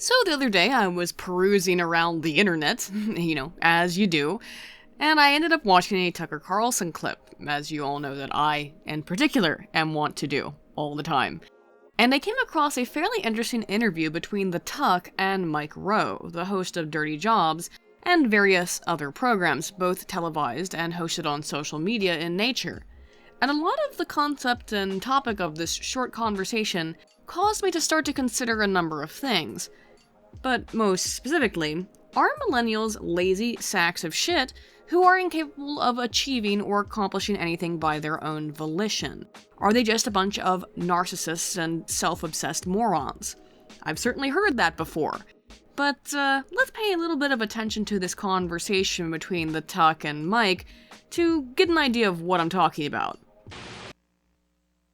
So the other day I was perusing around the internet, as you do, and I ended up watching a Tucker Carlson clip, as you all know that I, in particular, am wont to do all the time. And I came across a fairly interesting interview between the Tuck and Mike Rowe, the host of Dirty Jobs, and various other programs, both televised and hosted on social media in nature. And a lot of the concept and topic of this short conversation caused me to start to consider a number of things. But most specifically, are millennials lazy sacks of shit who are incapable of achieving or accomplishing anything by their own volition? Are they just a bunch of narcissists and self-obsessed morons? I've certainly heard that before. But let's pay a little bit of attention to this conversation between the Tuck and Mike to get an idea of what I'm talking about.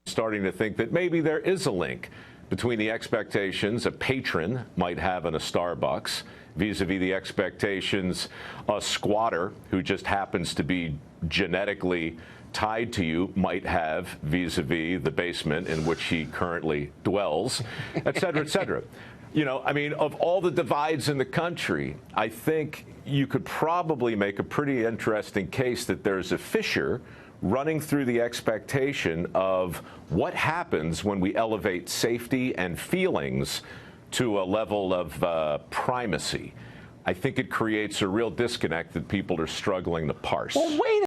Starting to think that maybe there is a link between the expectations a patron might have in a Starbucks vis-a-vis the expectations a squatter who just happens to be genetically tied to you might have vis-a-vis the basement in which he currently dwells, et cetera, et cetera. Of all the divides in the country, I think you could probably make a pretty interesting case that there's a fissure running through the expectation of what happens when we elevate safety and feelings to a level of primacy. I think it creates a real disconnect that people are struggling to parse. Well, wait.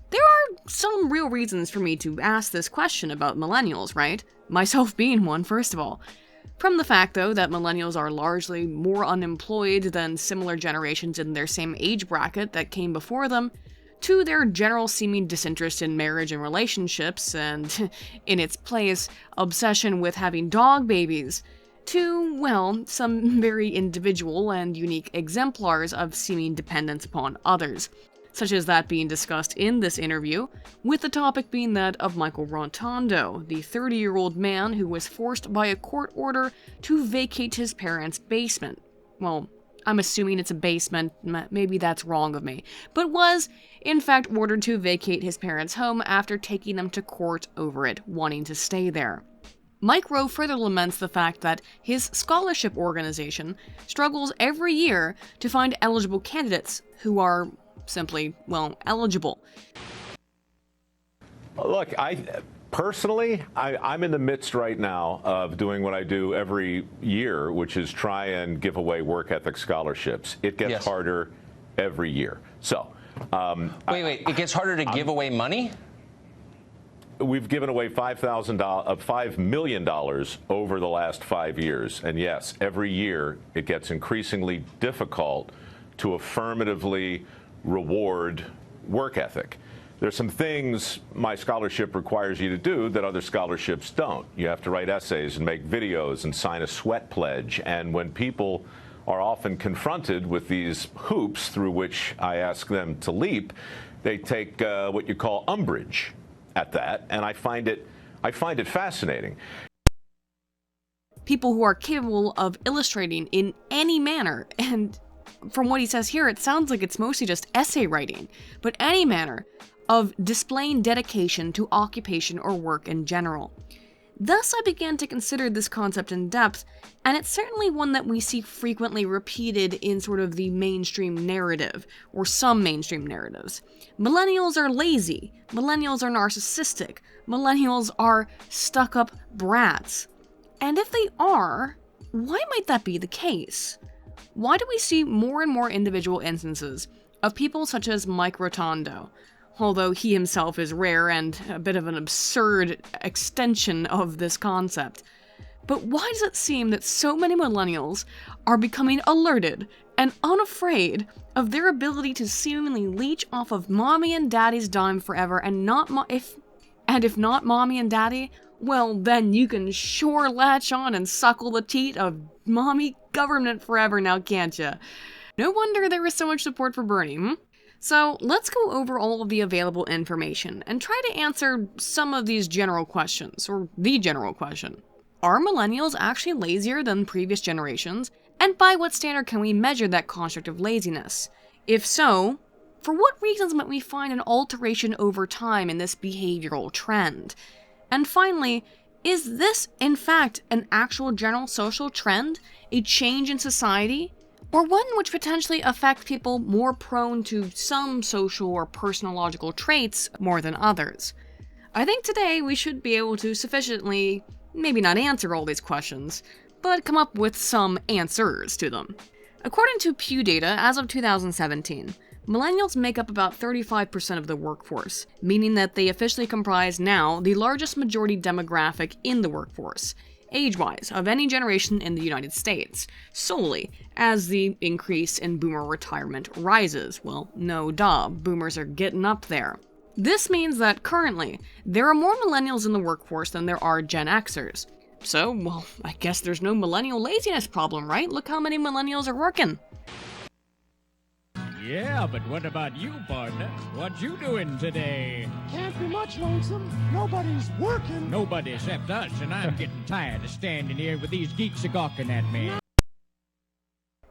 There are some real reasons for me to ask this question about millennials, right? Myself being one, first of all. From the fact, though, that millennials are largely more unemployed than similar generations in their same age bracket that came before them, to their general seeming disinterest in marriage and relationships, and, in its place, obsession with having dog babies, to, well, some very individual and unique exemplars of seeming dependence upon others, such as that being discussed in this interview, with the topic being that of Michael Rotondo, the 30-year-old man who was forced by a court order to vacate his parents' basement. Well, I'm assuming it's a basement, maybe that's wrong of me, but was, in fact, ordered to vacate his parents' home after taking them to court over it, wanting to stay there. Mike Rowe further laments the fact that his scholarship organization struggles every year to find eligible candidates who are simply, eligible. Look, Personally, I'm in the midst right now of doing what I do every year, which is try and give away work ethic scholarships. It gets harder every year. So, wait, it gets harder to give away money? We've given away $5 million over the last 5 years. And yes, every year it gets increasingly difficult to affirmatively reward work ethic. There's some things my scholarship requires you to do that other scholarships don't. You have to write essays and make videos and sign a sweat pledge. And when people are often confronted with these hoops through which I ask them to leap, they take what you call umbrage at that. And I find it fascinating. People who are capable of illustrating in any manner, and from what he says here, it sounds like it's mostly just essay writing, but any manner of displaying dedication to occupation or work in general. Thus, I began to consider this concept in depth, and it's certainly one that we see frequently repeated in sort of the mainstream narrative, or some mainstream narratives. Millennials are lazy, millennials are narcissistic, millennials are stuck-up brats. And if they are, why might that be the case? Why do we see more and more individual instances of people such as Mike Rotondo, although he himself is rare and a bit of an absurd extension of this concept? But why does it seem that so many millennials are becoming alerted and unafraid of their ability to seemingly leech off of mommy and daddy's dime forever, and if not mommy and daddy, well, then you can sure latch on and suckle the teat of mommy government forever now, can't ya? No wonder there is so much support for Bernie, So let's go over all of the available information and try to answer some of these general questions, or the general question. Are millennials actually lazier than previous generations? And by what standard can we measure that construct of laziness? If so, for what reasons might we find an alteration over time in this behavioral trend? And finally, Is this, in fact, an actual general social trend, a change in society, or one which potentially affects people more prone to some social or personological traits more than others? I think today we should be able to sufficiently, maybe not answer all these questions, but come up with some answers to them. According to Pew data, as of 2017, millennials make up about 35% of the workforce, meaning that they officially comprise now the largest majority demographic in the workforce, age-wise, of any generation in the United States, solely as the increase in boomer retirement rises. Well, no duh, boomers are getting up there. This means that currently, there are more millennials in the workforce than there are Gen Xers. So, well, I guess there's no millennial laziness problem, right? Look how many millennials are working. Yeah, but what about you, partner? What you doing today? Can't be much, Lonesome. Nobody's working. Nobody except us, and I'm getting tired of standing here with these geeks a-gawking at me.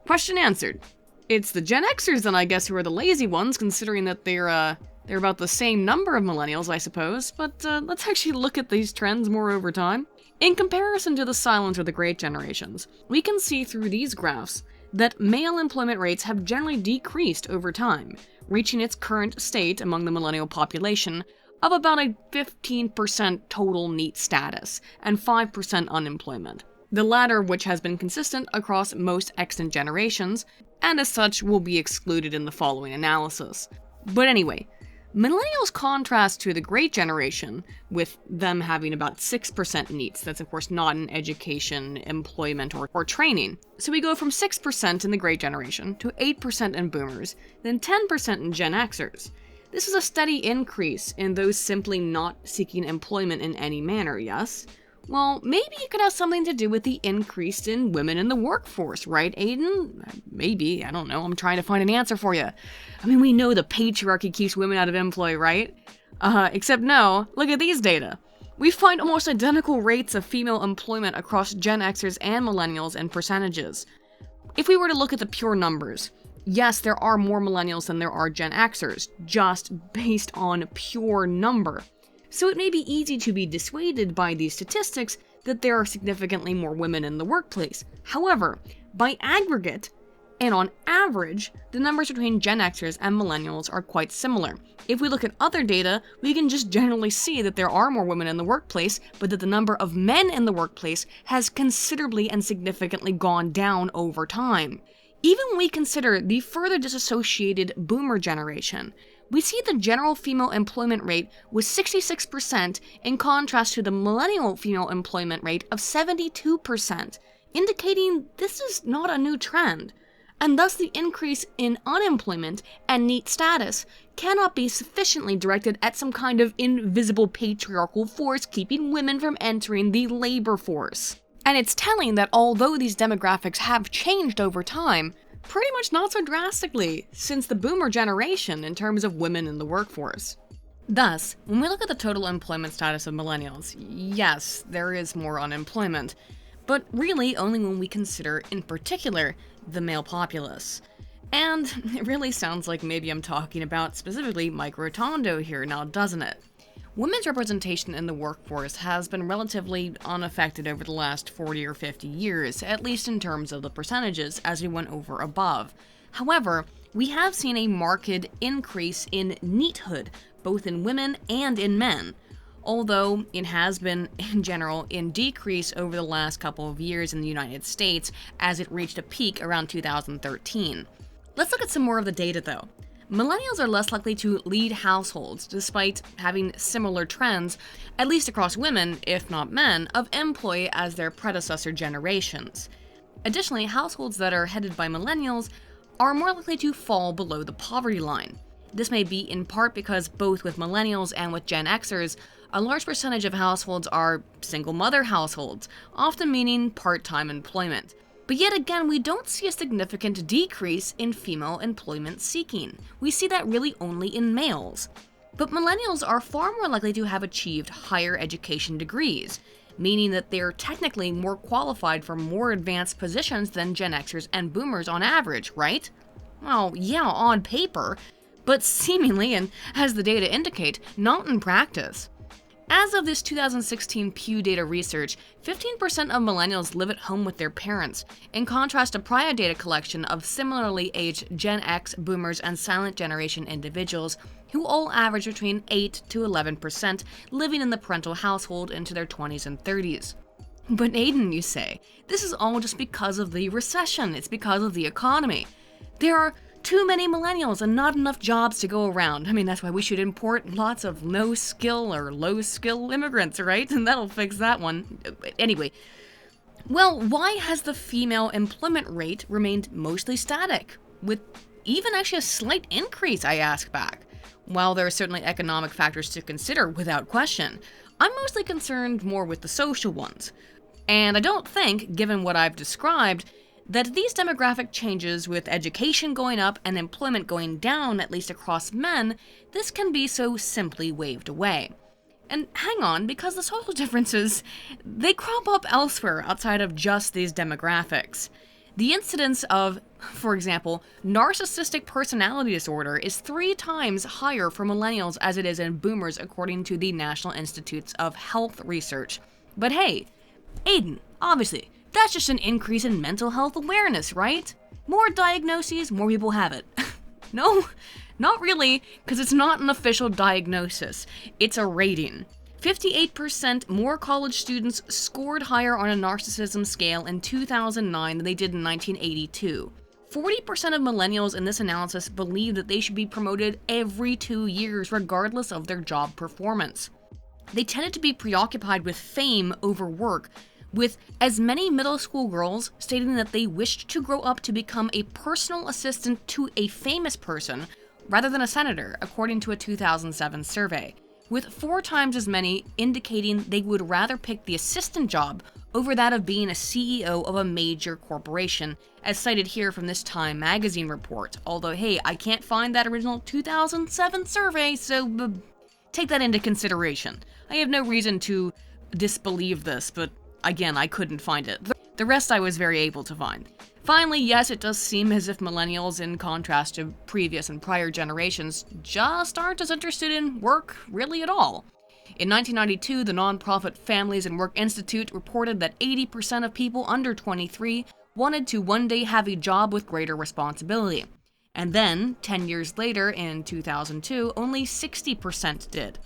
Question answered. It's the Gen Xers then, I guess, who are the lazy ones, considering that they're about the same number of millennials, I suppose. But let's actually look at these trends more over time. In comparison to the silent or the great generations, we can see through these graphs that male employment rates have generally decreased over time, reaching its current state among the millennial population of about a 15% total NEET status and 5% unemployment, the latter which has been consistent across most extant generations, and as such will be excluded in the following analysis. But anyway, millennials contrast to the Great Generation, with them having about 6% NEETs. That's of course not in education, employment, or training. So we go from 6% in the Great Generation to 8% in Boomers, then 10% in Gen Xers. This is a steady increase in those simply not seeking employment in any manner, yes? Well, maybe it could have something to do with the increase in women in the workforce, right, Aiden? Maybe, I don't know, I'm trying to find an answer for you. I mean, we know the patriarchy keeps women out of employ, right? Except no, look at these data. We find almost identical rates of female employment across Gen Xers and Millennials in percentages. If we were to look at the pure numbers, yes, there are more Millennials than there are Gen Xers, just based on pure number. So it may be easy to be dissuaded by these statistics that there are significantly more women in the workplace. However, by aggregate, and on average, the numbers between Gen Xers and Millennials are quite similar. If we look at other data, we can just generally see that there are more women in the workplace, but that the number of men in the workplace has considerably and significantly gone down over time. Even when we consider the further disassociated Boomer generation, we see the general female employment rate was 66% in contrast to the millennial female employment rate of 72%, indicating this is not a new trend, and thus the increase in unemployment and NEET status cannot be sufficiently directed at some kind of invisible patriarchal force keeping women from entering the labor force. And it's telling that although these demographics have changed over time, pretty much not so drastically since the Boomer generation in terms of women in the workforce. Thus, when we look at the total employment status of millennials, yes, there is more unemployment, but really only when we consider, in particular, the male populace. And it really sounds like maybe I'm talking about specifically Mike Rotondo here now, doesn't it? Women's representation in the workforce has been relatively unaffected over the last 40 or 50 years, at least in terms of the percentages, as we went over above. However, we have seen a marked increase in neathood, both in women and in men, although it has been, in general, in decrease over the last couple of years in the United States, as it reached a peak around 2013. Let's look at some more of the data, though. Millennials are less likely to lead households, despite having similar trends, at least across women, if not men, of employ as their predecessor generations. Additionally, households that are headed by millennials are more likely to fall below the poverty line. This may be in part because both with millennials and with Gen Xers, a large percentage of households are single mother households, often meaning part-time employment. But yet again, we don't see a significant decrease in female employment seeking. We see that really only in males. But millennials are far more likely to have achieved higher education degrees, meaning that they're technically more qualified for more advanced positions than Gen Xers and Boomers on average, right? Well, yeah, on paper, but seemingly, and as the data indicate, not in practice. As of this 2016 Pew data research, 15% of millennials live at home with their parents, in contrast to prior data collection of similarly aged Gen X, Boomers, and Silent Generation individuals, who all average between 8 to 11% living in the parental household into their 20s and 30s. But Aiden, you say, this is all just because of the recession, it's because of the economy. There are too many millennials and not enough jobs to go around. I mean, that's why we should import lots of no-skill or low-skill immigrants, right? And that'll fix that one. Anyway, well, why has the female employment rate remained mostly static, with even actually a slight increase, I ask back? While there are certainly economic factors to consider, without question, I'm mostly concerned more with the social ones. And I don't think, given what I've described, that these demographic changes with education going up and employment going down, at least across men, this can be so simply waved away. And hang on, because the social differences, they crop up elsewhere outside of just these demographics. The incidence of, for example, narcissistic personality disorder is 3 times higher for millennials as it is in boomers, according to the National Institutes of Health research. But hey, Aiden, obviously, that's just an increase in mental health awareness, right? More diagnoses, more people have it. No, not really, because it's not an official diagnosis. It's a rating. 58% more college students scored higher on a narcissism scale in 2009 than they did in 1982. 40% of millennials in this analysis believe that they should be promoted every 2 years, regardless of their job performance. They tended to be preoccupied with fame over work, with as many middle school girls stating that they wished to grow up to become a personal assistant to a famous person rather than a senator, according to a 2007 survey, with 4 times as many indicating they would rather pick the assistant job over that of being a CEO of a major corporation, as cited here from this Time magazine report. Although, hey, I can't find that original 2007 survey, so take that into consideration. I have no reason to disbelieve this, but again, I couldn't find it. The rest I was very able to find. Finally, yes, it does seem as if millennials, in contrast to previous and prior generations, just aren't as interested in work really at all. In 1992, the nonprofit Families and Work Institute reported that 80% of people under 23 wanted to one day have a job with greater responsibility. And then, 10 years later, in 2002, only 60% did.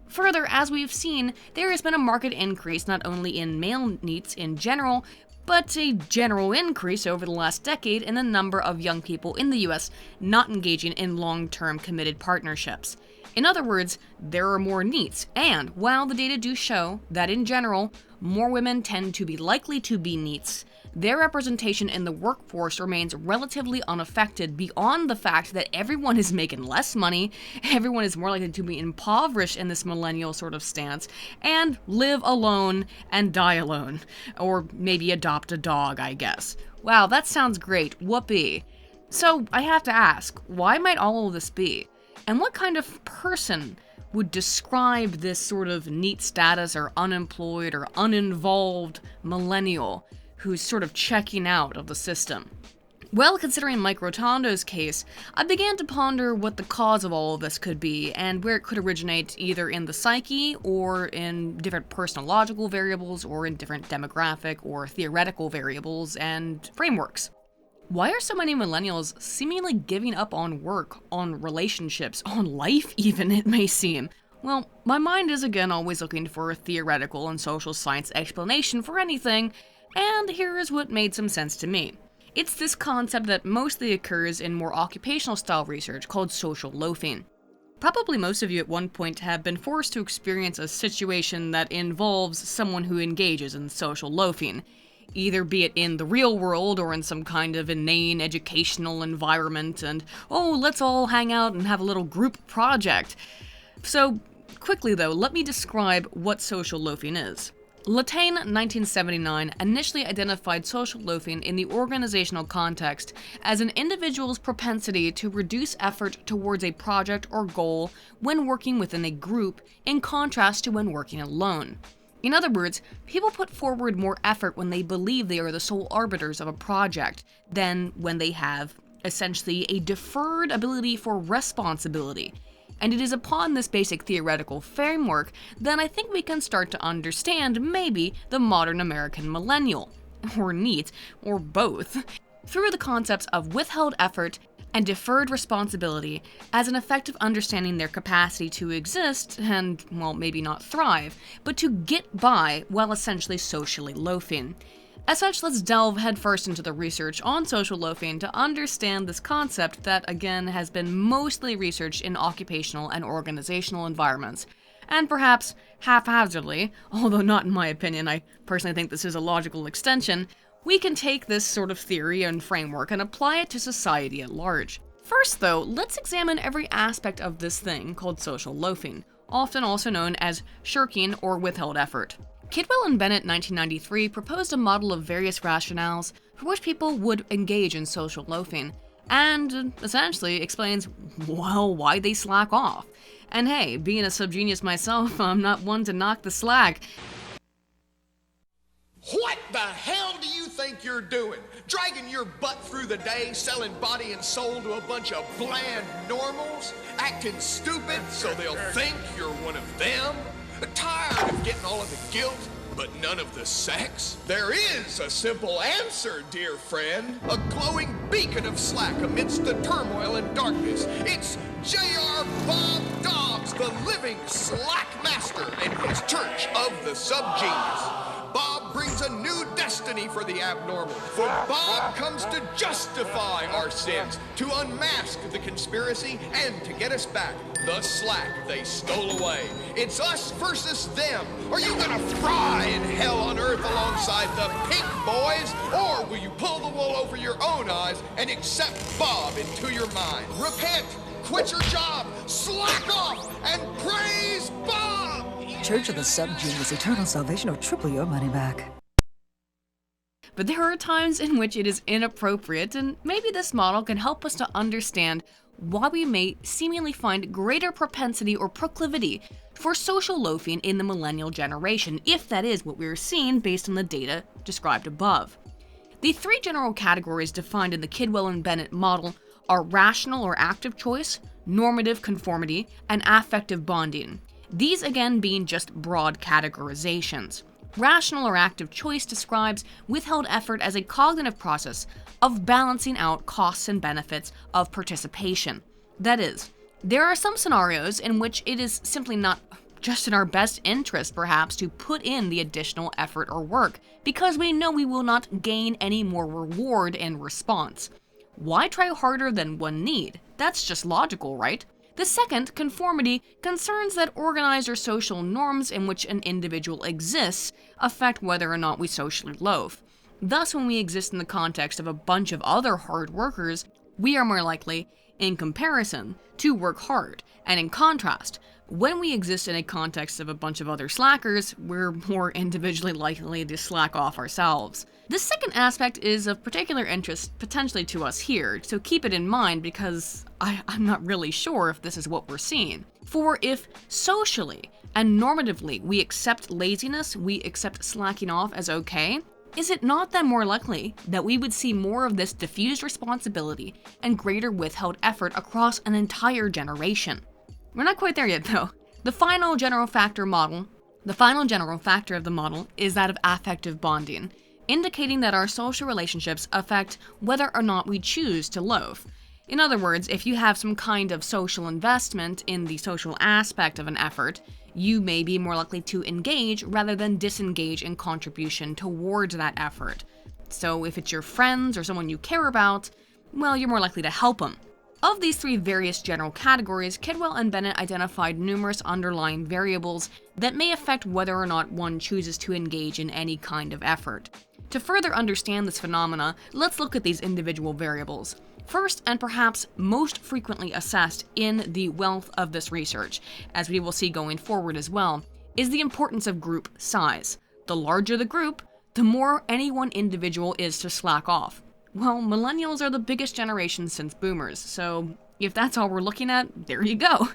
Further, as we've seen, there has been a marked increase not only in male needs in general, but a general increase over the last decade in the number of young people in the US not engaging in long-term committed partnerships. In other words, there are more needs, and while the data do show that in general, more women tend to be likely to be neets, their representation in the workforce remains relatively unaffected beyond the fact that everyone is making less money, everyone is more likely to be impoverished in this millennial sort of stance, and live alone and die alone. Or maybe adopt a dog, I guess. Wow, that sounds great. Whoopee. So I have to ask, why might all of this be? And what kind of person would describe this sort of neat status or unemployed or uninvolved millennial who's sort of checking out of the system? Well, considering Mike Rotondo's case, I began to ponder what the cause of all of this could be and where it could originate either in the psyche or in different personological variables or in different demographic or theoretical variables and frameworks. Why are so many millennials seemingly giving up on work, on relationships, on life even, it may seem? Well, my mind is again always looking for a theoretical and social science explanation for anything, and here is what made some sense to me. It's this concept that mostly occurs in more occupational style research called social loafing. Probably most of you at one point have been forced to experience a situation that involves someone who engages in social loafing, either be it in the real world or in some kind of inane educational environment, and let's all hang out and have a little group project. So, quickly though, let me describe what social loafing is. Latane, 1979, initially identified social loafing in the organizational context as an individual's propensity to reduce effort towards a project or goal when working within a group, in contrast to when working alone. In other words, people put forward more effort when they believe they are the sole arbiters of a project than when they have, essentially, a deferred ability for responsibility. And it is upon this basic theoretical framework that I think we can start to understand maybe the modern American millennial, or NEET, or both, through the concepts of withheld effort and deferred responsibility as an effective understanding their capacity to exist and, well, maybe not thrive, but to get by while essentially socially loafing. As such, let's delve headfirst into the research on social loafing to understand this concept that, again, has been mostly researched in occupational and organizational environments. And perhaps haphazardly, although not in my opinion, I personally think this is a logical extension, we can take this sort of theory and framework and apply it to society at large. First, though, let's examine every aspect of this thing called social loafing, often also known as shirking or withheld effort. Kidwell and Bennett 1993 proposed a model of various rationales for which people would engage in social loafing, and essentially explains, well, why they slack off. And hey, being a subgenius myself, I'm not one to knock the slack. What the hell do you think you're doing? Dragging your butt through the day, selling body and soul to a bunch of bland normals? Acting stupid so they'll think you're one of them? Tired of getting all of the guilt, but none of the sex? There is a simple answer, dear friend. A glowing beacon of slack amidst the turmoil and darkness. It's J.R. Bob Dobbs, the living slack master, and his church of the subgenius. Bob brings a new destiny for the abnormal, for Bob comes to justify our sins, to unmask the conspiracy, and to get us back the slack they stole away. It's us versus them. Are you gonna fry in hell on earth alongside the pink boys, or will you pull the wool over your own eyes and accept Bob into your mind? Repent, quit your job, slack off, and praise Bob! Church of the Subgenius, eternal salvation, or triple your money back. But there are times in which it is inappropriate, and maybe this model can help us to understand why we may seemingly find greater propensity or proclivity for social loafing in the millennial generation, if that is what we're seeing based on the data described above. The three general categories defined in the Kidwell and Bennett model are rational or active choice, normative conformity, and affective bonding. These again being just broad categorizations. Rational or active choice describes withheld effort as a cognitive process of balancing out costs and benefits of participation. That is, there are some scenarios in which it is simply not just in our best interest, perhaps, to put in the additional effort or work, because we know we will not gain any more reward in response. Why try harder than one need? That's just logical, right? The second, conformity, concerns that organized or social norms in which an individual exists affect whether or not we socially loaf. Thus, when we exist in the context of a bunch of other hard workers, we are more likely, in comparison, to work hard. And in contrast, when we exist in a context of a bunch of other slackers, we're more individually likely to slack off ourselves. This second aspect is of particular interest potentially to us here, so keep it in mind because I'm not really sure if this is what we're seeing. For if socially and normatively we accept laziness, we accept slacking off as okay, is it not then more likely that we would see more of this diffused responsibility and greater withheld effort across an entire generation? We're not quite there yet though. The final general factor of the model is that of affective bonding, indicating that our social relationships affect whether or not we choose to loaf. In other words, if you have some kind of social investment in the social aspect of an effort, you may be more likely to engage rather than disengage in contribution towards that effort. So if it's your friends or someone you care about, well, you're more likely to help them. Of these three various general categories, Kidwell and Bennett identified numerous underlying variables that may affect whether or not one chooses to engage in any kind of effort. To further understand this phenomena, let's look at these individual variables. First, and perhaps most frequently assessed in the wealth of this research, as we will see going forward as well, is the importance of group size. The larger the group, the more any one individual is to slack off. Well, millennials are the biggest generation since boomers, so if that's all we're looking at, there you go.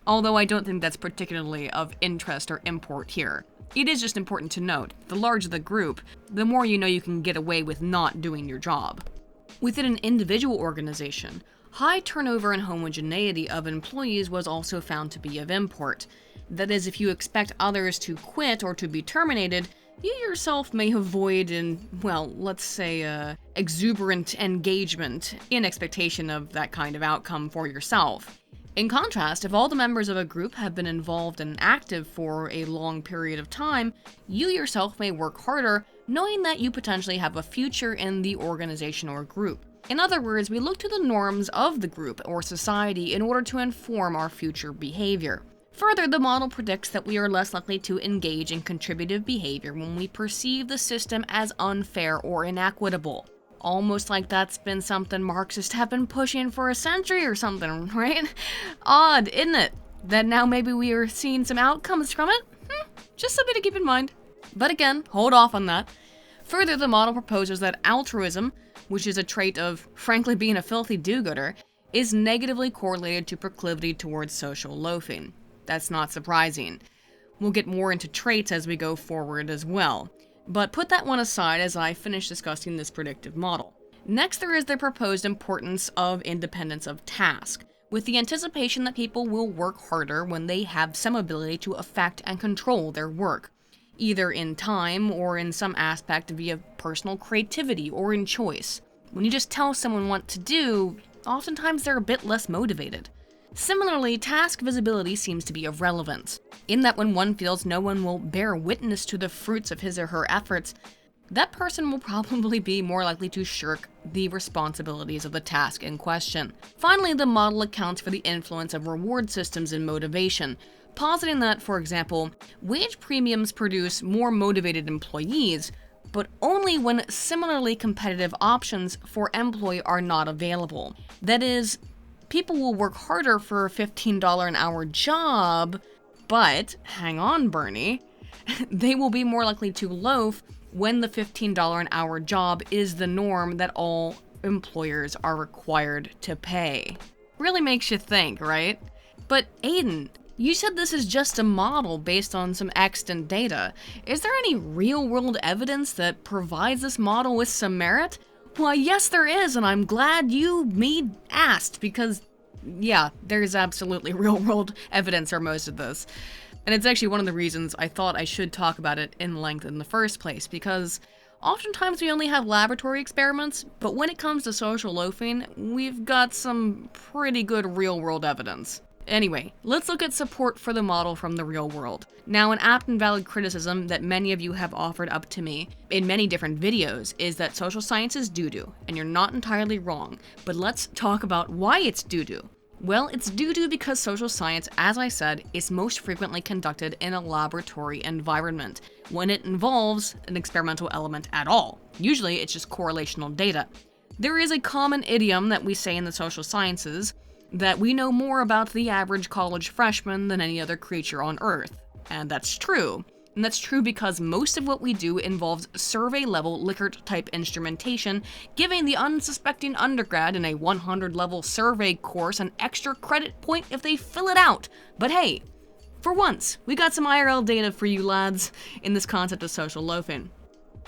Although I don't think that's particularly of interest or import here. It is just important to note, the larger the group, the more you know you can get away with not doing your job. Within an individual organization, High turnover and homogeneity of employees was also found to be of import. That is, if you expect others to quit or to be terminated, you yourself may avoid let's say, exuberant engagement in expectation of that kind of outcome for yourself. In contrast, if all the members of a group have been involved and active for a long period of time, you yourself may work harder, knowing that you potentially have a future in the organization or group. In other words, we look to the norms of the group or society in order to inform our future behavior. Further, the model predicts that we are less likely to engage in contributive behavior when we perceive the system as unfair or inequitable. Almost like that's been something Marxists have been pushing for a century or something, right? Odd, isn't it? That now maybe we are seeing some outcomes from it? Just something to keep in mind. But again, hold off on that. Further, the model proposes that altruism, which is a trait of, frankly, being a filthy do-gooder, is negatively correlated to proclivity towards social loafing. That's not surprising. We'll get more into traits as we go forward as well. But put that one aside as I finish discussing this predictive model. Next, there is the proposed importance of independence of task, with the anticipation that people will work harder when they have some ability to affect and control their work, either in time or in some aspect via personal creativity or in choice. When you just tell someone what to do, oftentimes they're a bit less motivated. Similarly, task visibility seems to be of relevance, in that when one feels no one will bear witness to the fruits of his or her efforts, that person will probably be more likely to shirk the responsibilities of the task in question. Finally, the model accounts for the influence of reward systems in motivation, positing that, for example, wage premiums produce more motivated employees, but only when similarly competitive options for employee are not available. That is, people will work harder for a $15 an hour job, but, hang on, Bernie, they will be more likely to loaf when the $15 an hour job is the norm that all employers are required to pay. Really makes you think, right? But Aiden, you said this is just a model based on some extant data. Is there any real-world evidence that provides this model with some merit? Why, yes there is, and I'm glad me asked, because, yeah, there's absolutely real-world evidence for most of this. And it's actually one of the reasons I thought I should talk about it in length in the first place, because oftentimes we only have laboratory experiments, but when it comes to social loafing, we've got some pretty good real-world evidence. Anyway, let's look at support for the model from the real world. Now, an apt and valid criticism that many of you have offered up to me in many different videos is that social science is doo-doo, and you're not entirely wrong, but let's talk about why it's doo-doo. Well, it's doo-doo because social science, as I said, is most frequently conducted in a laboratory environment, when it involves an experimental element at all. Usually, it's just correlational data. There is a common idiom that we say in the social sciences, that we know more about the average college freshman than any other creature on Earth. And that's true. And that's true because most of what we do involves survey-level Likert-type instrumentation, giving the unsuspecting undergrad in a 100-level survey course an extra credit point if they fill it out. But hey, for once, we got some IRL data for you lads in this concept of social loafing.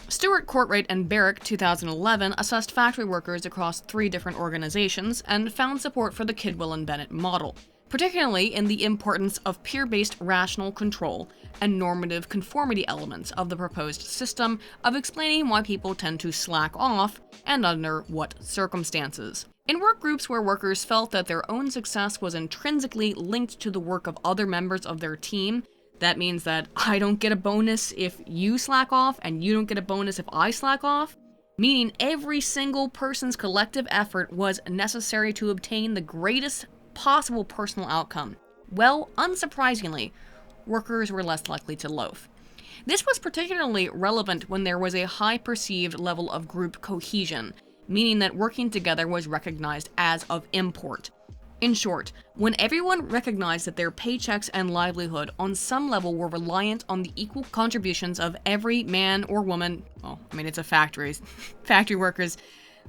Stewart, Courtwright, and Barrick 2011 assessed factory workers across 3 different organizations and found support for the Kidwell and Bennett model, particularly in the importance of peer-based rational control and normative conformity elements of the proposed system of explaining why people tend to slack off and under what circumstances. In work groups where workers felt that their own success was intrinsically linked to the work of other members of their team, that means that I don't get a bonus if you slack off, and you don't get a bonus if I slack off, meaning every single person's collective effort was necessary to obtain the greatest possible personal outcome. Well, unsurprisingly, workers were less likely to loaf. This was particularly relevant when there was a high perceived level of group cohesion, meaning that working together was recognized as of import. In short, when everyone recognized that their paychecks and livelihood on some level were reliant on the equal contributions of every man or woman, it's a factory, factory workers,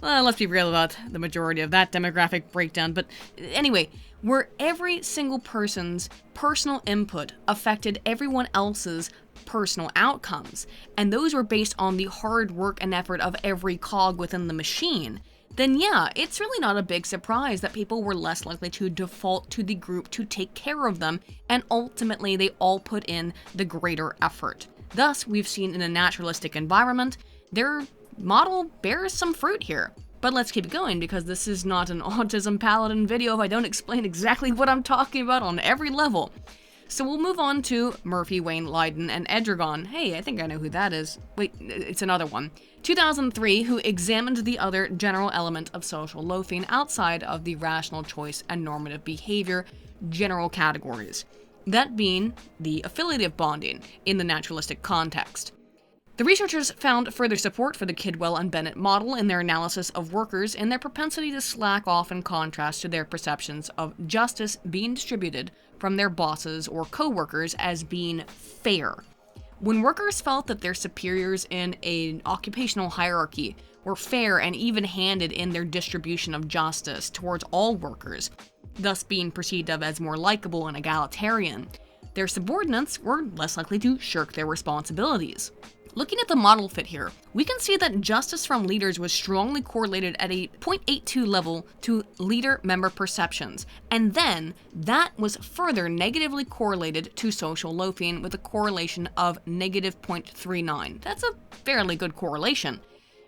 let's be real about the majority of that demographic breakdown, but anyway, where every single person's personal input affected everyone else's personal outcomes, and those were based on the hard work and effort of every cog within the machine, then yeah, it's really not a big surprise that people were less likely to default to the group to take care of them, and ultimately they all put in the greater effort. Thus, we've seen in a naturalistic environment, their model bears some fruit here. But let's keep going, because this is not an Autism Paladin video if I don't explain exactly what I'm talking about on every level. So we'll move on to Murphy, Wayne, Leiden, and Edragon. Hey, I think I know who that is. Wait, it's another one. 2003, who examined the other general element of social loafing outside of the rational choice and normative behavior general categories. That being the affiliative bonding in the naturalistic context. The researchers found further support for the Kidwell and Bennett model in their analysis of workers and their propensity to slack off in contrast to their perceptions of justice being distributed from their bosses or co-workers as being fair. When workers felt that their superiors in an occupational hierarchy were fair and even-handed in their distribution of justice towards all workers, thus being perceived of as more likable and egalitarian, their subordinates were less likely to shirk their responsibilities. Looking at the model fit here, we can see that justice from leaders was strongly correlated at a 0.82 level to leader member perceptions, and then that was further negatively correlated to social loafing with a correlation of negative 0.39. That's a fairly good correlation.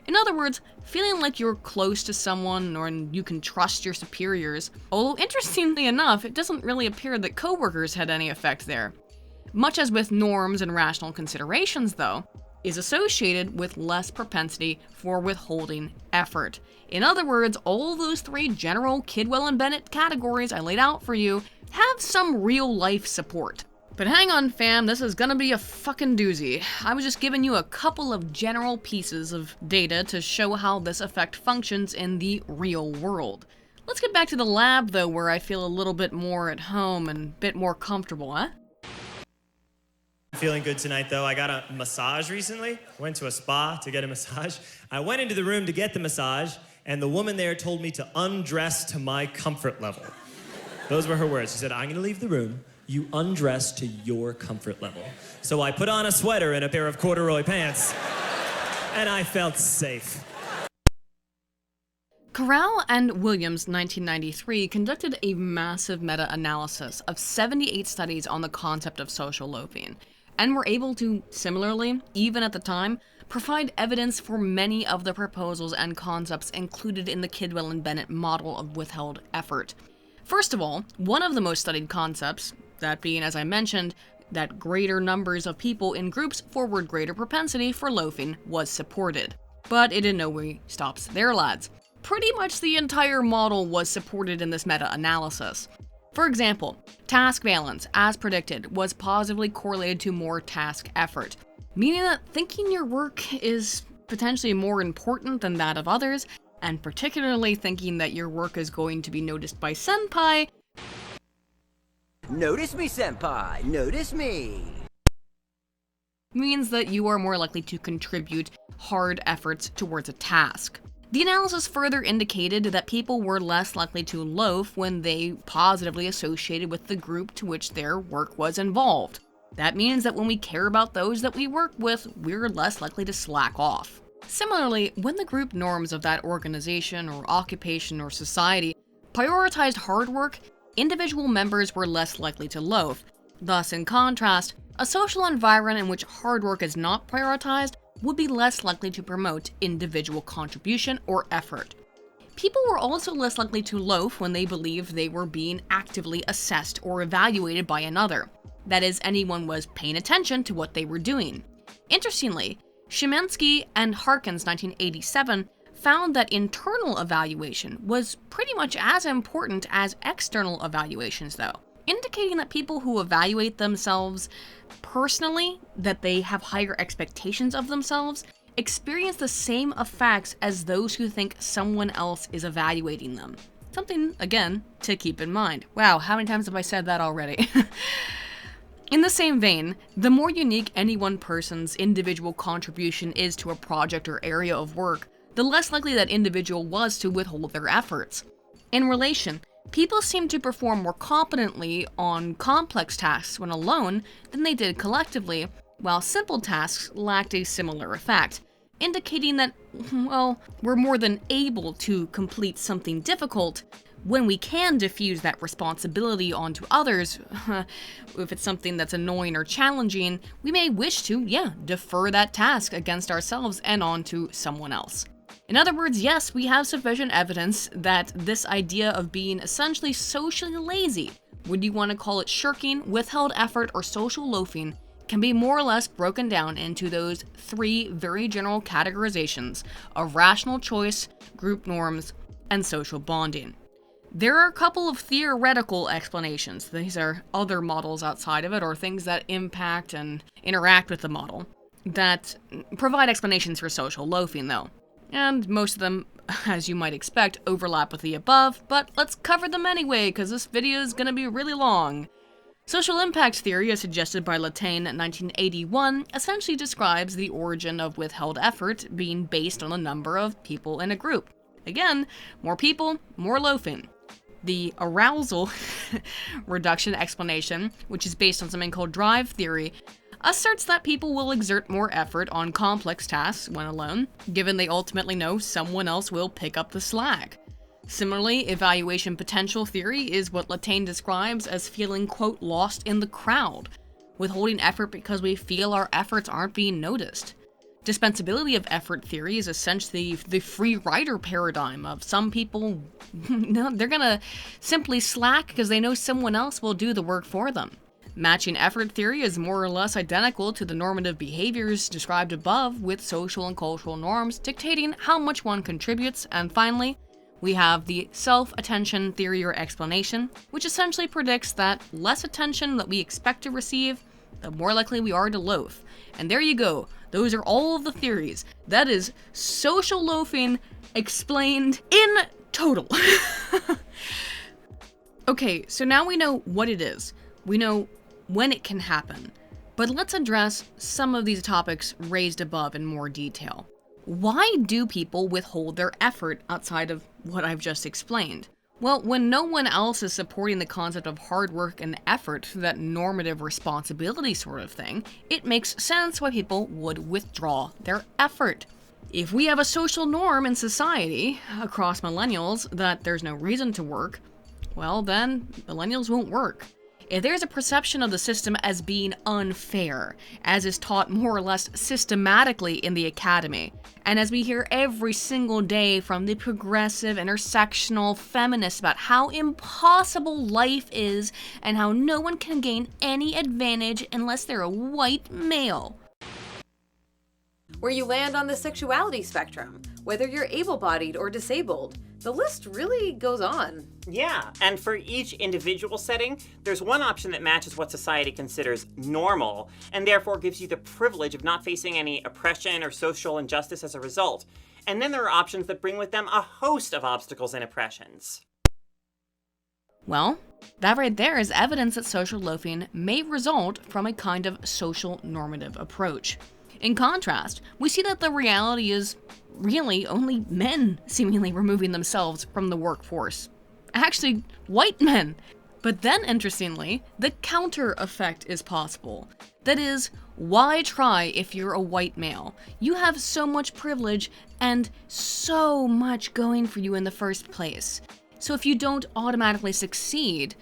In other words, feeling like you're close to someone or you can trust your superiors, although interestingly enough, it doesn't really appear that coworkers had any effect there. Much as with norms and rational considerations, though, is associated with less propensity for withholding effort. In other words, all those three general Kidwell and Bennett categories I laid out for you have some real life support. But hang on fam, this is gonna be a fucking doozy. I was just giving you a couple of general pieces of data to show how this effect functions in the real world. Let's get back to the lab though, where I feel a little bit more at home and a bit more comfortable, huh? Feeling good tonight, though. I got a massage recently. Went to a spa to get a massage. I went into the room to get the massage, and the woman there told me to undress to my comfort level. Those were her words. She said, I'm going to leave the room. You undress to your comfort level. So I put on a sweater and a pair of corduroy pants, and I felt safe. Corral and Williams, 1993, conducted a massive meta-analysis of 78 studies on the concept of social loafing, and were able to, similarly, even at the time, provide evidence for many of the proposals and concepts included in the Kidwell and Bennett model of withheld effort. First of all, one of the most studied concepts, that being, as I mentioned, that greater numbers of people in groups forward greater propensity for loafing, was supported. But it in no way stops there, lads. Pretty much the entire model was supported in this meta-analysis. For example, task valence, as predicted, was positively correlated to more task effort, meaning that thinking your work is potentially more important than that of others, and particularly thinking that your work is going to be noticed by senpai. Notice me, senpai, notice me. Means that you are more likely to contribute hard efforts towards a task. The analysis further indicated that people were less likely to loaf when they positively associated with the group to which their work was involved. That means that when we care about those that we work with, we're less likely to slack off. Similarly, when the group norms of that organization or occupation or society prioritized hard work, individual members were less likely to loaf. Thus, in contrast, a social environment in which hard work is not prioritized would be less likely to promote individual contribution or effort. People were also less likely to loaf when they believed they were being actively assessed or evaluated by another. That is, anyone was paying attention to what they were doing. Interestingly, Szymanski and Harkins, 1987, found that internal evaluation was pretty much as important as external evaluations, though, indicating that people who evaluate themselves personally, that they have higher expectations of themselves, experience the same effects as those who think someone else is evaluating them. Something, again, to keep in mind. Wow, how many times have I said that already? In the same vein, the more unique any one person's individual contribution is to a project or area of work, the less likely that individual was to withhold their efforts. In relation, people seem to perform more competently on complex tasks when alone than they did collectively, while simple tasks lacked a similar effect. indicating that, well, we're more than able to complete something difficult when we can diffuse that responsibility onto others. If it's something that's annoying or challenging, we may wish to, defer that task against ourselves and onto someone else. In other words, yes, we have sufficient evidence that this idea of being essentially socially lazy, whether you want to call it shirking, withheld effort, or social loafing, can be more or less broken down into those three very general categorizations of rational choice, group norms, and social bonding. There are a couple of theoretical explanations. These are other models outside of it, or things that impact and interact with the model, that provide explanations for social loafing, though. And most of them, as you might expect, overlap with the above, but let's cover them anyway, because this video is going to be really long. Social impact theory, as suggested by Latain in 1981, essentially describes the origin of withheld effort being based on the number of people in a group. Again, more people, more loafing. The arousal reduction explanation, which is based on something called drive theory, asserts that people will exert more effort on complex tasks when alone, given they ultimately know someone else will pick up the slack. Similarly, evaluation potential theory is what Latain describes as feeling, quote, lost in the crowd, withholding effort because we feel our efforts aren't being noticed. Dispensability of effort theory is essentially the free rider paradigm of some people, they're gonna simply slack because they know someone else will do the work for them. Matching effort theory is more or less identical to the normative behaviors described above, with social and cultural norms dictating how much one contributes. And finally, we have the self-attention theory or explanation, which essentially predicts that less attention that we expect to receive, the more likely we are to loaf. And there you go. Those are all of the theories. That is social loafing explained in total. Okay, so now we know what it is. We know when it can happen. But let's address some of these topics raised above in more detail. Why do people withhold their effort outside of what I've just explained? Well, when no one else is supporting the concept of hard work and effort, that normative responsibility sort of thing, it makes sense why people would withdraw their effort. If we have a social norm in society, across millennials, that there's no reason to work, well then, millennials won't work. If there's a perception of the system as being unfair, as is taught more or less systematically in the academy, and as we hear every single day from the progressive, intersectional feminists about how impossible life is and how no one can gain any advantage unless they're a white male. Where you land on the sexuality spectrum, whether you're able-bodied or disabled, the list really goes on. Yeah, and for each individual setting, there's one option that matches what society considers normal, and therefore gives you the privilege of not facing any oppression or social injustice as a result. And then there are options that bring with them a host of obstacles and oppressions. Well, that right there is evidence that social loafing may result from a kind of social normative approach. In contrast, we see that the reality is really only men seemingly removing themselves from the workforce. Actually, white men. But then, interestingly, the counter effect is possible. That is, why try if you're a white male? You have so much privilege and so much going for you in the first place. So if you don't automatically succeed,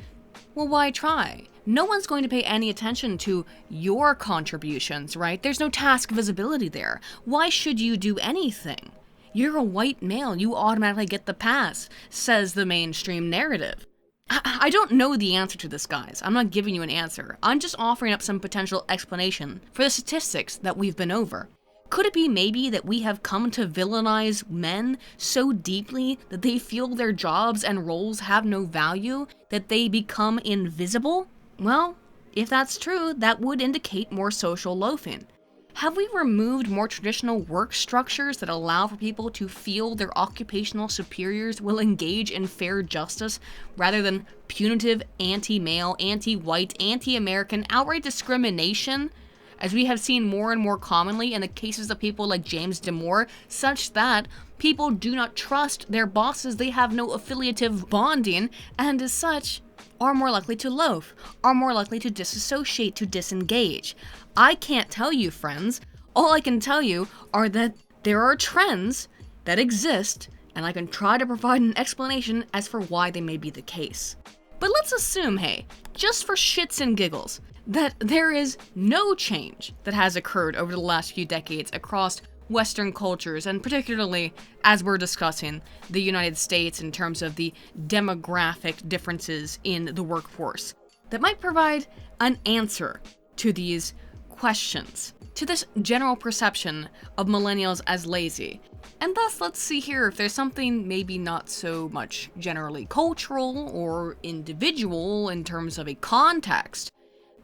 well, why try? No one's going to pay any attention to your contributions, right? There's no task visibility there. Why should you do anything? You're a white male, you automatically get the pass, says the mainstream narrative. I don't know the answer to this, guys. I'm not giving you an answer. I'm just offering up some potential explanation for the statistics that we've been over. Could it be maybe that we have come to villainize men so deeply that they feel their jobs and roles have no value, that they become invisible? Well, if that's true, that would indicate more social loafing. Have we removed more traditional work structures that allow for people to feel their occupational superiors will engage in fair justice rather than punitive anti-male, anti-white, anti-American outright discrimination, as we have seen more and more commonly in the cases of people like James Damore, such that people do not trust their bosses, they have no affiliative bonding, and as such, are more likely to loaf, are more likely to disassociate, to disengage. I can't tell you, friends. All I can tell you are that There are trends that exist, and I can try to provide an explanation as for why they may be the case. But let's assume, hey, just for shits and giggles, that there is no change that has occurred over the last few decades across Western cultures, and particularly, as we're discussing, the United States in terms of the demographic differences in the workforce, that might provide an answer to these questions, to this general perception of millennials as lazy. And thus, let's see here if there's something maybe not so much generally cultural or individual in terms of a context,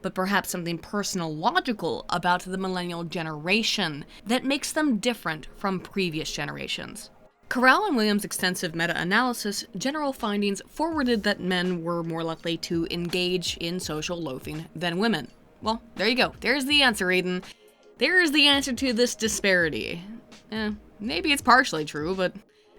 but perhaps something personological about the millennial generation that makes them different from previous generations. Corral and Williams' extensive meta-analysis general findings forwarded that men were more likely to engage in social loafing than women. Well, there you go. There's the answer, Aiden. There's the answer to this disparity. Maybe it's partially true, but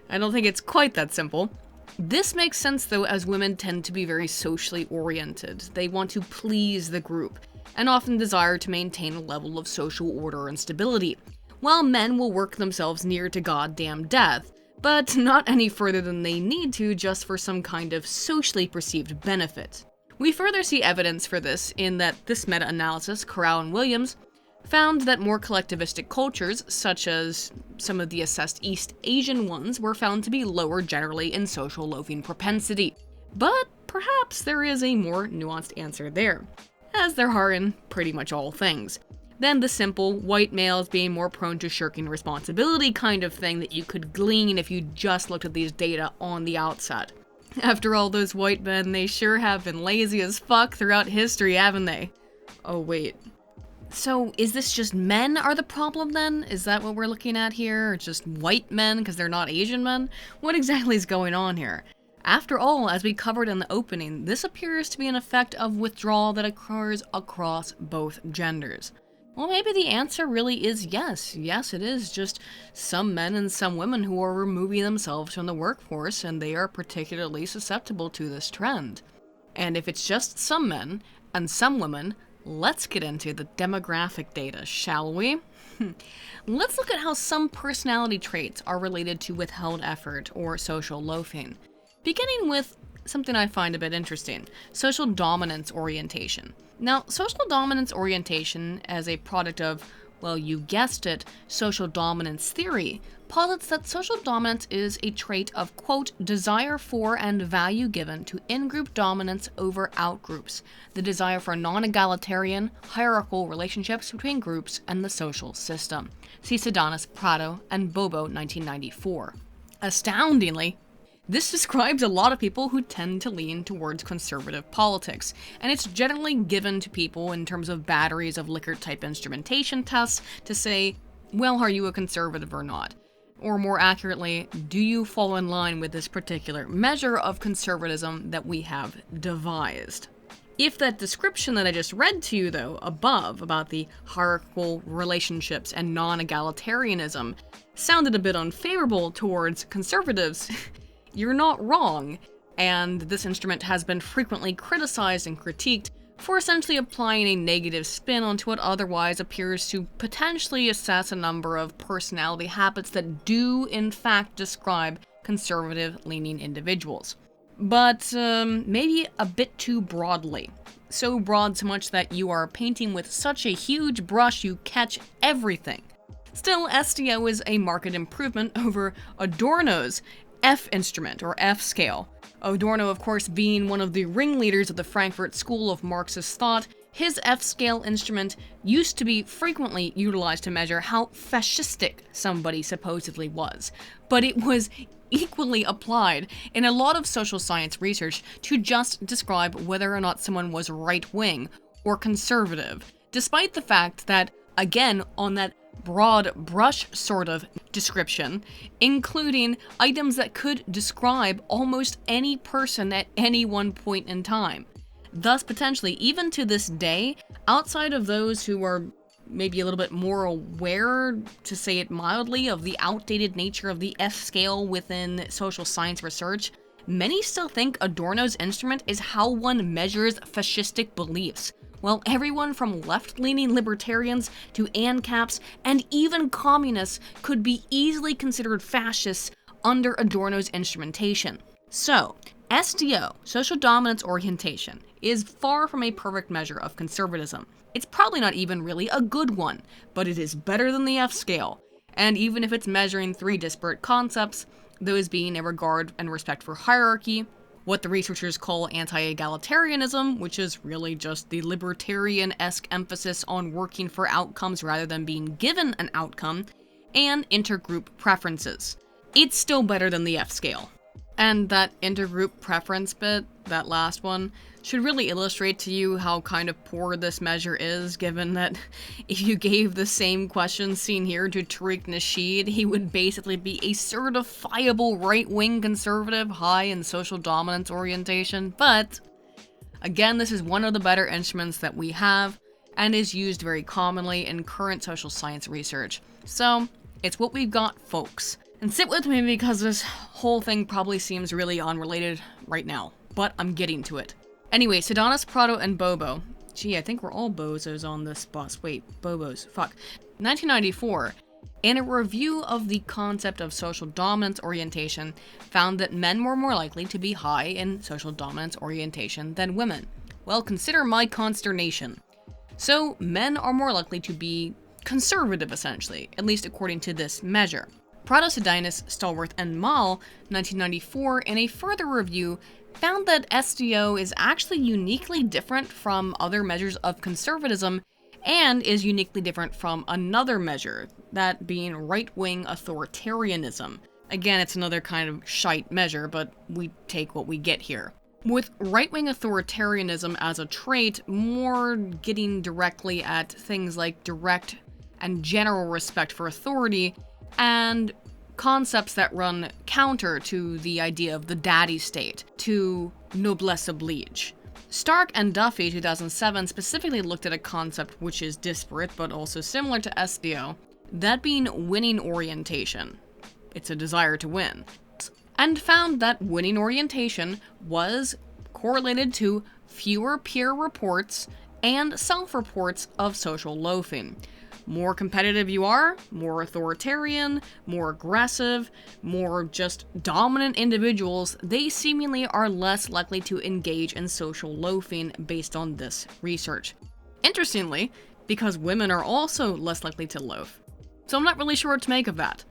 I don't think it's quite that simple. This makes sense, though, as women tend to be very socially oriented. They want to please the group, and often desire to maintain a level of social order and stability, while men will work themselves near to goddamn death, but not any further than they need to just for some kind of socially perceived benefit. We further see evidence for this in that this meta-analysis, Corral and Williams, found that more collectivistic cultures, such as some of the assessed East Asian ones, were found to be lower generally in social loafing propensity. But perhaps there is a more nuanced answer there, as there are in pretty much all things, than the simple white males being more prone to shirking responsibility kind of thing that you could glean if you just looked at these data on the outset. After all, those white men, they sure have been lazy as fuck throughout history, haven't they? Oh wait. So, is this just men are the problem then? Is that what we're looking at here? Or just white men because they're not Asian men? What exactly is going on here? After all, as we covered in the opening, this appears to be an effect of withdrawal that occurs across both genders. Well, maybe the answer really is yes. Yes, it is just some men and some women who are removing themselves from the workforce, and they are particularly susceptible to this trend. And if it's just some men and some women, let's get into the demographic data, shall we? Let's look at how some personality traits are related to withheld effort or social loafing. Beginning with something I find a bit interesting, social dominance orientation. Now, social dominance orientation, as a product of, well, you guessed it, social dominance theory, posits that social dominance is a trait of, quote, desire for and value given to in-group dominance over out-groups, the desire for non-egalitarian, hierarchical relationships between groups and the social system. See Sedanis, Prado, and Bobo, 1994. Astoundingly, this describes a lot of people who tend to lean towards conservative politics, and it's generally given to people in terms of batteries of Likert-type instrumentation tests to say, well, are you a conservative or not? Or more accurately, do you fall in line with this particular measure of conservatism that we have devised? If that description that I just read to you, though, above, about the hierarchical relationships and non-egalitarianism, sounded a bit unfavorable towards conservatives, you're not wrong, and this instrument has been frequently criticized and critiqued for essentially applying a negative spin onto what otherwise appears to potentially assess a number of personality habits that do, in fact, describe conservative-leaning individuals. But maybe a bit too broadly. So broad so much that you are painting with such a huge brush you catch everything. Still, STO is a marked improvement over Adorno's F instrument, or F scale. Adorno, of course, being one of the ringleaders of the Frankfurt School of Marxist thought, his F-scale instrument used to be frequently utilized to measure how fascistic somebody supposedly was. But it was equally applied in a lot of social science research to just describe whether or not someone was right-wing or conservative, despite the fact that, again, on that broad brush sort of description, including items that could describe almost any person at any one point in time. Thus, potentially, even to this day, outside of those who are maybe a little bit more aware, to say it mildly, of the outdated nature of the F-scale within social science research, many still think Adorno's instrument is how one measures fascistic beliefs, Well, everyone from left-leaning libertarians to ANCAPs and even communists could be easily considered fascists under Adorno's instrumentation. So, SDO, social dominance orientation, is far from a perfect measure of conservatism. It's probably not even really a good one, but it is better than the F scale. And even if it's measuring 3 disparate concepts, those being a regard and respect for hierarchy, what the researchers call anti-egalitarianism, which is really just the libertarian-esque emphasis on working for outcomes rather than being given an outcome, and intergroup preferences. It's still better than the F scale. And that intergroup preference bit, that last one, should really illustrate to you how kind of poor this measure is, given that if you gave the same questions seen here to Tariq Nasheed, he would basically be a certifiable right-wing conservative high in social dominance orientation. But, again, this is one of the better instruments that we have, and is used very commonly in current social science research. So, it's what we've got, folks. And sit with me because this whole thing probably seems really unrelated right now, but I'm getting to it. Anyway, Sedanis, Prado, and Bobo. Gee, I think we're all bozos on this bus. Wait, bobos. Fuck. 1994, in a review of the concept of social dominance orientation, found that men were more likely to be high in social dominance orientation than women. Well, consider my consternation. So, men are more likely to be conservative, essentially, at least according to this measure. Prado, Sedanis, Stallworth, and Mahl, 1994, in a further review, found that SDO is actually uniquely different from other measures of conservatism and is uniquely different from another measure, that being right-wing authoritarianism. Again, it's another kind of shite measure, but we take what we get here. With right-wing authoritarianism as a trait, more getting directly at things like direct and general respect for authority, and concepts that run counter to the idea of the daddy state, to noblesse oblige. Stark and Duffy, 2007, specifically looked at a concept which is disparate but also similar to SDO, that being winning orientation. It's a desire to win. And found that winning orientation was correlated to fewer peer reports and self-reports of social loafing. More competitive you are, more authoritarian, more aggressive, more just dominant individuals, they seemingly are less likely to engage in social loafing based on this research. Interestingly, because women are also less likely to loaf. So I'm not really sure what to make of that.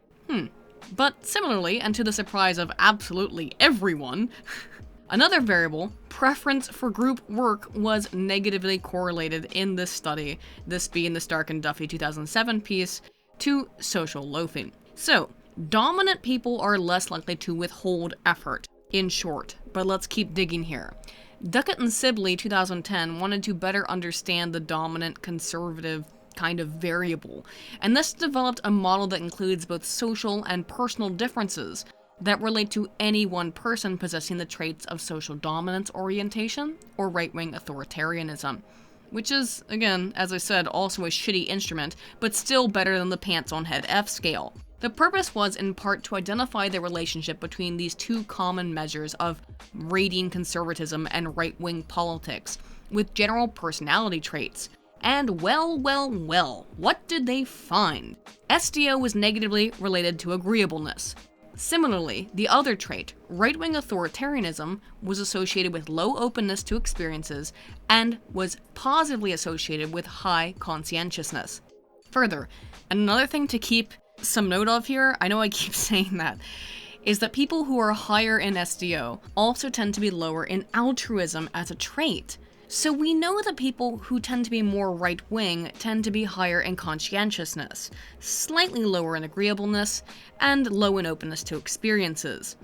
But similarly, and to the surprise of absolutely everyone, another variable, preference for group work, was negatively correlated in this study, this being the Stark and Duffy 2007 piece, to social loafing. So, dominant people are less likely to withhold effort, in short, but let's keep digging here. Duckitt and Sibley 2010 wanted to better understand the dominant conservative kind of variable, and thus developed a model that includes both social and personal differences that relate to any one person possessing the traits of social dominance orientation or right-wing authoritarianism, which is, again, as I said, also a shitty instrument, but still better than the pants-on-head F scale. The purpose was in part to identify the relationship between these two common measures of rating conservatism and right-wing politics with general personality traits. And well, what did they find? SDO was negatively related to agreeableness. Similarly, the other trait, right-wing authoritarianism, was associated with low openness to experiences and was positively associated with high conscientiousness. Further, another thing to keep some note of here, I know I keep saying that, is that people who are higher in SDO also tend to be lower in altruism as a trait. So we know that people who tend to be more right-wing tend to be higher in conscientiousness, slightly lower in agreeableness, and low in openness to experiences.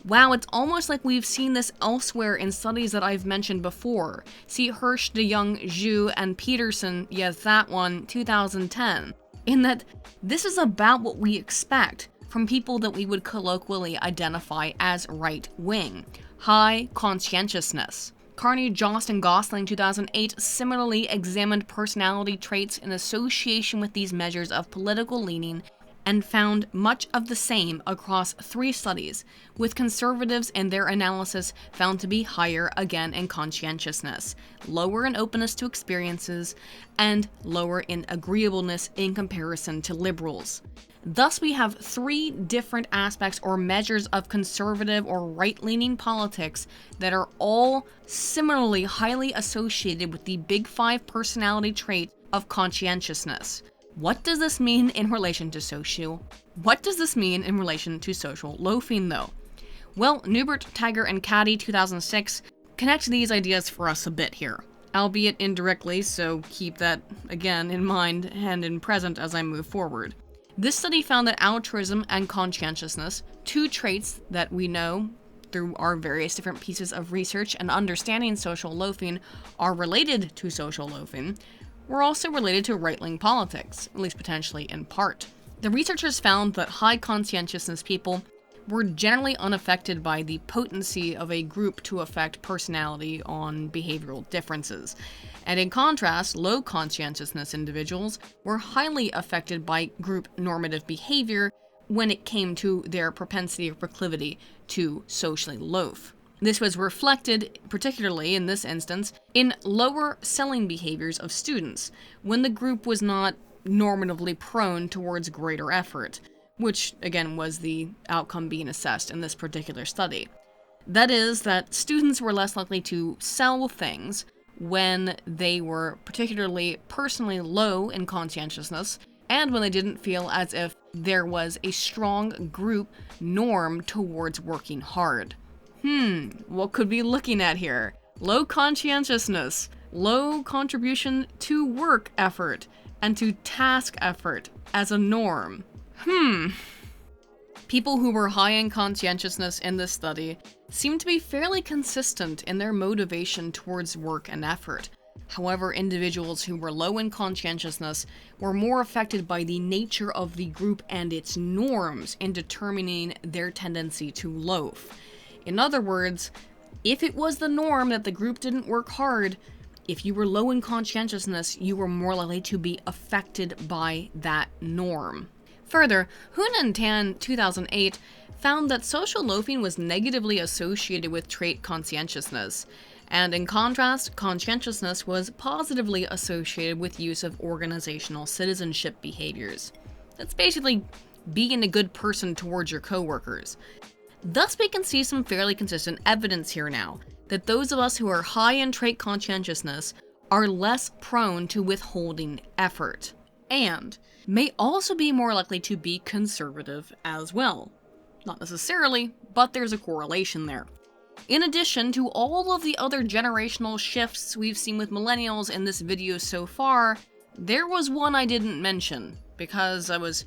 Wow, it's almost like we've seen this elsewhere in studies that I've mentioned before. See Hirsh, DeYoung, Zhu, and Peterson, yes, that one, 2010. In that, this is about what we expect from people that we would colloquially identify as right-wing. High conscientiousness. Carney, Jost, and Gosling 2008 similarly examined personality traits in association with these measures of political leaning and found much of the same across 3 studies, with conservatives in their analysis found to be higher again in conscientiousness, lower in openness to experiences, and lower in agreeableness in comparison to liberals. Thus, we have 3 different aspects or measures of conservative or right-leaning politics that are all similarly highly associated with the Big 5 personality trait of conscientiousness. What does this mean in relation to social loafing, though? Well, Newbert, Tiger, and Caddy 2006 connect these ideas for us a bit here, albeit indirectly, so keep that, again, in mind and in present as I move forward. This study found that altruism and conscientiousness, 2 traits that we know through our various different pieces of research and understanding social loafing are related to social loafing, were also related to right-wing politics, at least potentially in part. The researchers found that high conscientiousness people were generally unaffected by the potency of a group to affect personality on behavioral differences. And in contrast, low conscientiousness individuals were highly affected by group normative behavior when it came to their propensity or proclivity to socially loaf. This was reflected, particularly in this instance, in lower selling behaviors of students, when the group was not normatively prone towards greater effort, which, again, was the outcome being assessed in this particular study. That is, that students were less likely to sell things when they were particularly personally low in conscientiousness, and when they didn't feel as if there was a strong group norm towards working hard. What could we be looking at here? Low conscientiousness, low contribution to work effort, and to task effort as a norm. People who were high in conscientiousness in this study seemed to be fairly consistent in their motivation towards work and effort. However, individuals who were low in conscientiousness were more affected by the nature of the group and its norms in determining their tendency to loaf. In other words, if it was the norm that the group didn't work hard, if you were low in conscientiousness, you were more likely to be affected by that norm. Further, Hoon and Tan 2008 found that social loafing was negatively associated with trait conscientiousness, and in contrast, conscientiousness was positively associated with use of organizational citizenship behaviors. That's basically being a good person towards your coworkers. Thus, we can see some fairly consistent evidence here now, that those of us who are high in trait conscientiousness are less prone to withholding effort, and may also be more likely to be conservative as well. Not necessarily, but there's a correlation there. In addition to all of the other generational shifts we've seen with millennials in this video so far, there was one I didn't mention, because I was,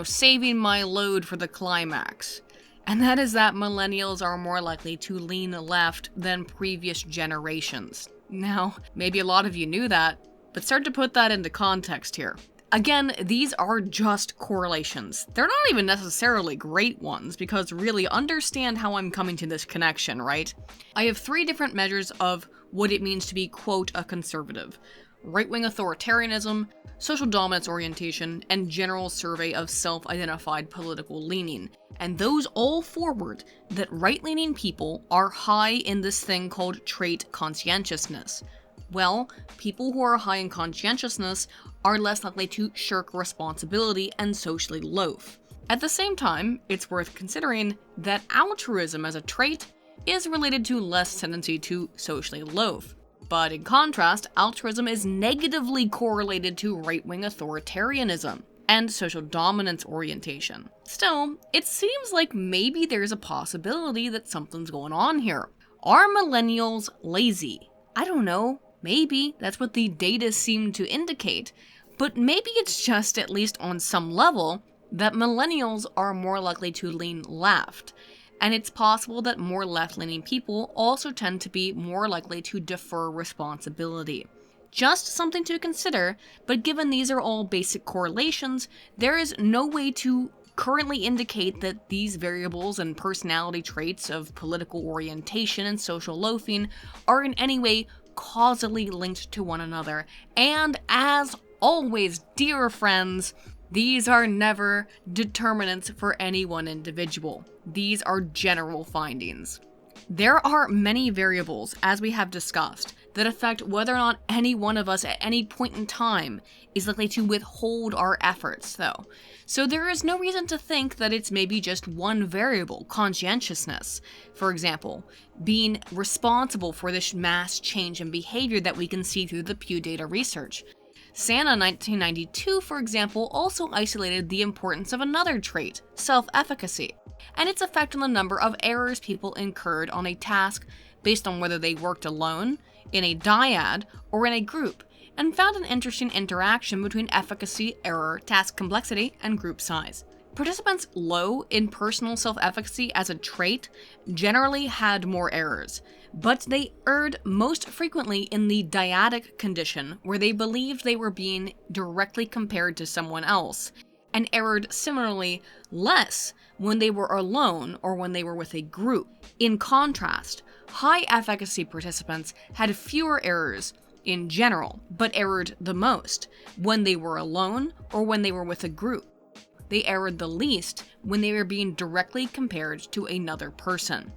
saving my load for the climax. And that is that millennials are more likely to lean left than previous generations. Now, maybe a lot of you knew that, but start to put that into context here. Again, these are just correlations. They're not even necessarily great ones, because really understand how I'm coming to this connection, right? I have 3 different measures of what it means to be, quote, a conservative. Right-wing authoritarianism, social dominance orientation, and general survey of self-identified political leaning. And those all forward that right-leaning people are high in this thing called trait conscientiousness. Well, people who are high in conscientiousness are less likely to shirk responsibility and socially loaf. At the same time, it's worth considering that altruism as a trait is related to less tendency to socially loaf. But in contrast, altruism is negatively correlated to right-wing authoritarianism and social dominance orientation. Still, it seems like maybe there's a possibility that something's going on here. Are millennials lazy? I don't know. Maybe that's what the data seem to indicate. But maybe it's just, at least on some level, that millennials are more likely to lean left. And it's possible that more left-leaning people also tend to be more likely to defer responsibility. Just something to consider, but given these are all basic correlations, there is no way to currently indicate that these variables and personality traits of political orientation and social loafing are in any way causally linked to one another. And as always, dear friends, These are never determinants for any one individual. These are general findings. There are many variables, as we have discussed, that affect whether or not any one of us at any point in time is likely to withhold our efforts, though. So there is no reason to think that it's maybe just one variable, conscientiousness, for example, being responsible for this mass change in behavior that we can see through the Pew data research. Santa 1992, for example, also isolated the importance of another trait, self-efficacy, and its effect on the number of errors people incurred on a task based on whether they worked alone, in a dyad, or in a group, and found an interesting interaction between efficacy, error, task complexity, and group size. Participants low in personal self-efficacy as a trait generally had more errors, but they erred most frequently in the dyadic condition, where they believed they were being directly compared to someone else, and erred similarly less when they were alone or when they were with a group. In contrast, high efficacy participants had fewer errors in general, but erred the most when they were alone or when they were with a group. They erred the least when they were being directly compared to another person.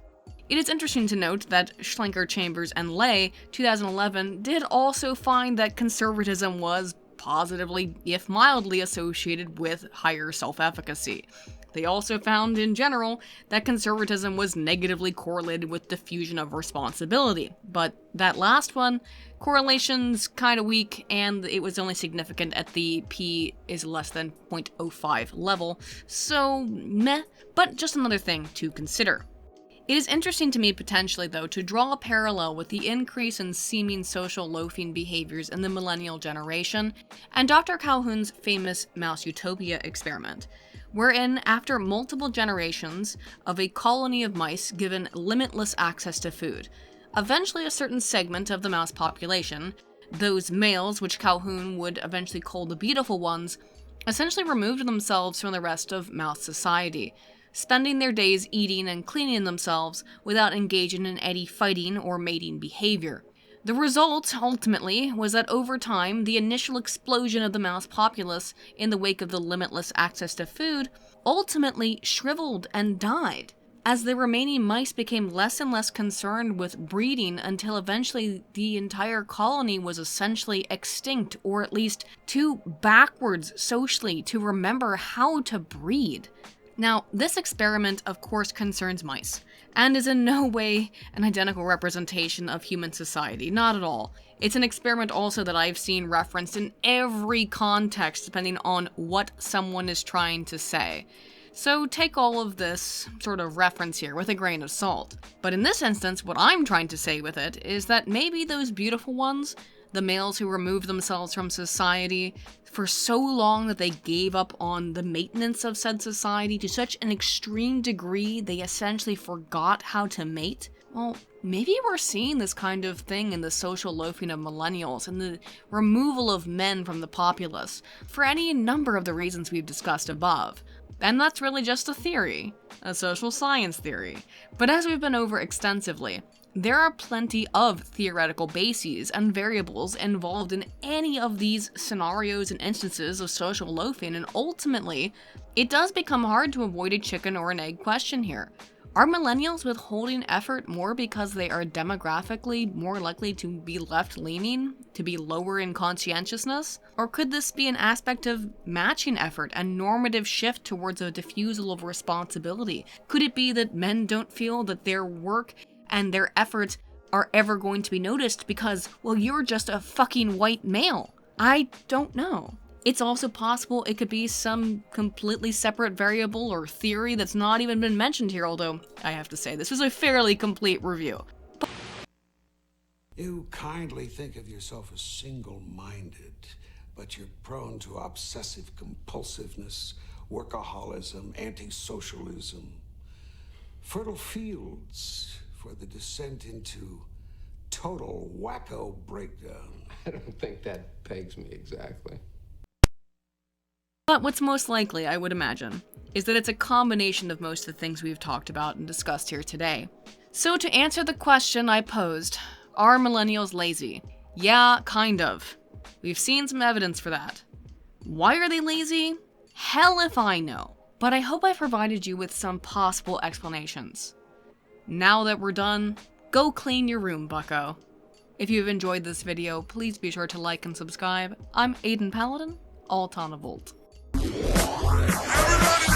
It is interesting to note that Schlenker, Chambers, and Lay, 2011, did also find that conservatism was positively, if mildly, associated with higher self-efficacy. They also found, in general, that conservatism was negatively correlated with diffusion of responsibility. But that last one, correlation's kinda weak, and it was only significant at the p is less than 0.05 level, so meh, but just another thing to consider. It is interesting to me potentially, though, to draw a parallel with the increase in seeming social loafing behaviors in the millennial generation and Dr. Calhoun's famous mouse utopia experiment, wherein, after multiple generations of a colony of mice given limitless access to food, eventually a certain segment of the mouse population, those males which Calhoun would eventually call the beautiful ones, essentially removed themselves from the rest of mouse society, spending their days eating and cleaning themselves without engaging in any fighting or mating behavior. The result, ultimately, was that over time, the initial explosion of the mouse populace in the wake of the limitless access to food ultimately shriveled and died, as the remaining mice became less and less concerned with breeding until eventually the entire colony was essentially extinct, or at least too backwards socially to remember how to breed. Now, this experiment, of course, concerns mice, and is in no way an identical representation of human society, not at all. It's an experiment also that I've seen referenced in every context depending on what someone is trying to say. So take all of this sort of reference here with a grain of salt. But in this instance, what I'm trying to say with it is that maybe those beautiful ones, the males who removed themselves from society for so long that they gave up on the maintenance of said society to such an extreme degree they essentially forgot how to mate, well, maybe we're seeing this kind of thing in the social loafing of millennials and the removal of men from the populace for any number of the reasons we've discussed above. And that's really just a theory, a social science theory. But as we've been over extensively, there are plenty of theoretical bases and variables involved in any of these scenarios and instances of social loafing, and ultimately, it does become hard to avoid a chicken or an egg question here. Are millennials withholding effort more because they are demographically more likely to be left-leaning, to be lower in conscientiousness? Or could this be an aspect of matching effort and normative shift towards a diffusal of responsibility? Could it be that men don't feel that their work and their efforts are ever going to be noticed because, well, you're just a fucking white male? I don't know. It's also possible it could be some completely separate variable or theory that's not even been mentioned here, although I have to say this was a fairly complete review. You kindly think of yourself as single-minded, but you're prone to obsessive compulsiveness, workaholism, anti-socialism. Fertile fields for the descent into total wacko breakdown. I don't think that pegs me exactly. But what's most likely, I would imagine, is that it's a combination of most of the things we've talked about and discussed here today. So to answer the question I posed, are millennials lazy? Yeah, kind of. We've seen some evidence for that. Why are they lazy? Hell if I know. But I hope I've provided you with some possible explanations. Now that we're done, go clean your room, bucko. If you've enjoyed this video, please be sure to like and subscribe. I'm Aiden Paladin, Alt on a Volt. Everybody